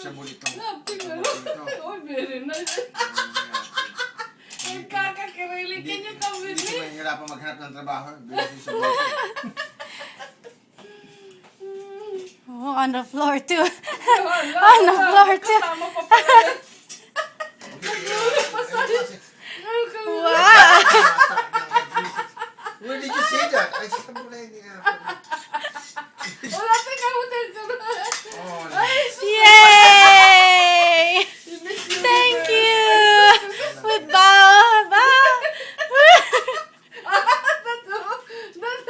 noticeable itong Tingnan ito. mo. Oh, very nice. Nagkakakirili ka niyo kami. Hindi ko mahihirapan maghanap ng trabaho. Very noticeable ito. Oh, on the floor too. On the floor too. Kasama pa pala. Wow! Where did you see that? I said, wala niya. Wala teka mo tayo. Oh, Yay! Thank you! With bow, bow.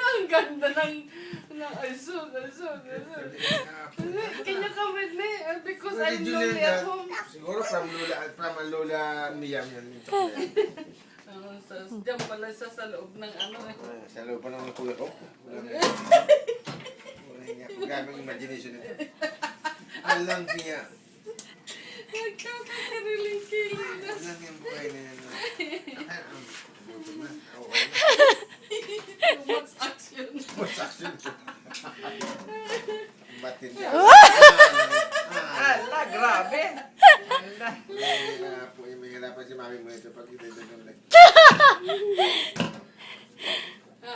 Ang ganda ng asug. Kanya ka with me because Where I'm did you lonely learn at that? home. Siguro from Lola Miyam yun. Yung chocolate. Diyan pala siya sa loob ng ano eh. Sa loob pa ng kuya ko. Wala nga. Wala nga. Magagawang imagination ito. Alam niya. Nagkakakariling-kiling na. Alam niya ang buhay na yan. Buto na. What's action? What's action? Batin niya. Ala, grabe. Ala. May hirapan si mami mo ito pag ito ito.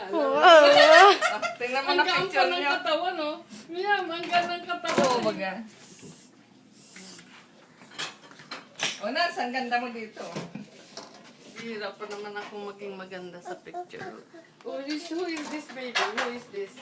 Wow! Tingnan mo Ang na gaan pa picture ng niyo. katawan, no? Miyam, ang gaan ng katawan. Oo, baga. O na, ang ganda mo dito. Hirap pa naman akong maging maganda sa picture. Who is this baby? Who is this?